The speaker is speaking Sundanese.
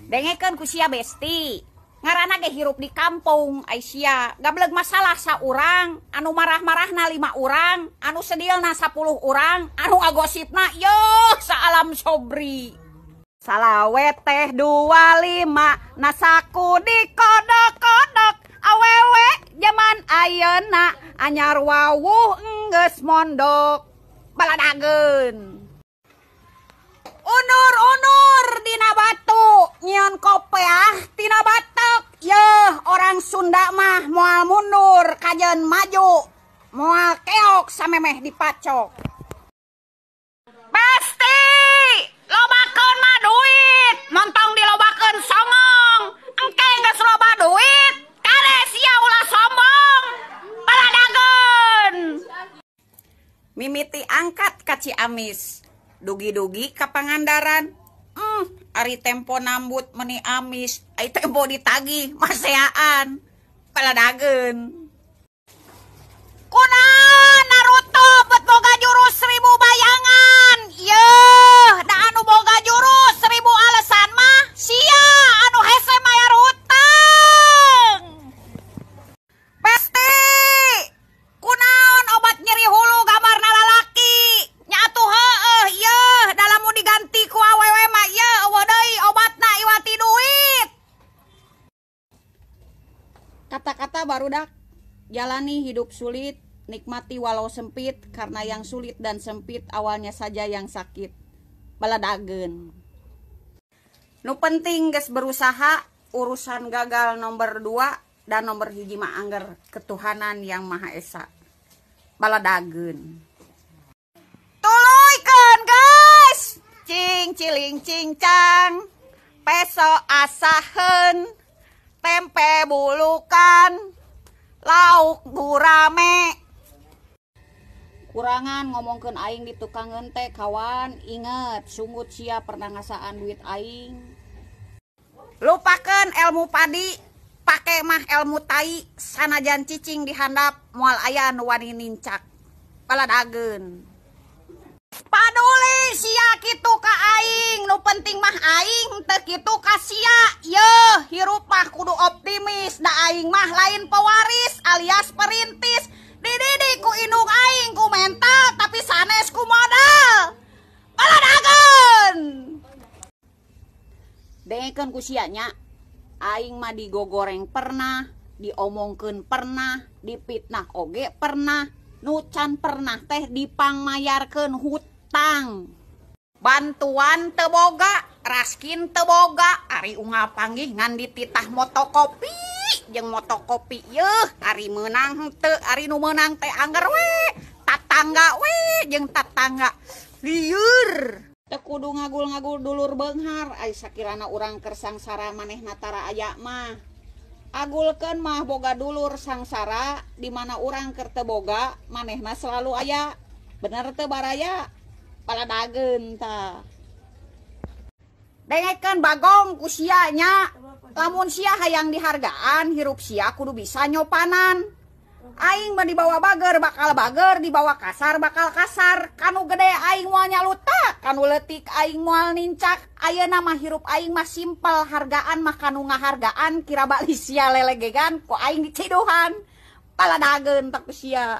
Dengekeun ku sia besti. Ngaranna ge hirup di kampung ai sia. Gableg masalah sa urang, anu marah-marahna 5 urang, anu sedilna 10 urang, anu ngagosipna yeuh saalam sobri. Salawet teh 25 nasaku dikodok-kodok awewe zaman ayeuna anyar wawuh enggeus mondok baladageun. Unur-unur dina batu nyeun kopeah tina batok. Yeuh orang Sunda mah moal mundur kajeun maju, moal keok samemeh dipacok. Pasti lobakeun mah duit, montong dilobakeun songong. Engke geus loba duit, kade sia ulah sombong. Baladageun. Mimiti angkat ka Ciamis. Dugi-dugi ka Pangandaran. Ari tempo nambut meni amis, ai tempo ditagih maseaan. Baladageun. Kunaon Naruto bet boga jurus 1000 bayangan. Yeuh, da anu boga jurus 1000 alasan mah sia anu hese mayar hutang. Pasti kunaon obat nyeri hulu gambarna lalaki. Nya atuh heueuh yeuh da lamun diganti ku awewe mah yeuh eueuh deui obatna iwati duit. Kata-kata barudak. Jalani hidup sulit, nikmati walau sempit, karena yang sulit dan sempit awalnya saja yang sakit. Baladageun. Nu penting geus berusaha, urusan gagal nomor 2 dan nomor 1 mah angger ketuhanan yang Maha Esa. Baladageun. Tuluykeun guys. Cing ciling cincang, peso asaheun, tempe bulukan, lauk gurame. Kurangan ngomongkeun aing di tukang teh kawan, inget sunggut sia pernah ngasaan duit aing. Lupakeun ilmu padi, pake mah ilmu tai, sanajan cicing dihandap moal aya nu wani nincak. Baladageun. Paduli sia kitu ka aing, nu penting mah aing teu kitu ka sia. Yeuh, hirup mah kudu optimis, da aing mah lain pewaris alias perintis. Dididik ku indung aing ku mental, tapi sanes ku modal. Baladageun. Dengekeun ku sia nya, aing mah digogoreng pernah, diomongkeun pernah, dipitnah oge pernah. Nucan pernah teh dipangmayarkeun hutang. Bantuan teu boga, raskin teu boga, ari unggal panggih ngan dititah motokopi jeung motokopi yeuh ari meunang teu, ari nu meunang teh angger we tatangga we jeung tatangga lieur. Teu kudu ngagul-ngagul dulur beunghar, ai sakirana urang keur sangsara manehna tara aya mah. Agulkeun mah boga dulur sangsara, di mana urang keur teu boga manehna selalu aya. Bener teu baraya? Baladageun tah. Dengekeun bagong ku sia nya, lamun sia hayang dihargaan, hirup sia kudu bisa nyopanan. Aing mah dibawa bager bakal bager, dibawa kasar bakal kasar. Kanu gede aing moal nyalutak, kanu leutik aing moal nincak. Ayeuna mah hirup aing mah simpel, hargaan mah kanu ngahargaan, kira bali sia lelegegan ku aing diciduhan. Baladageun tak sia.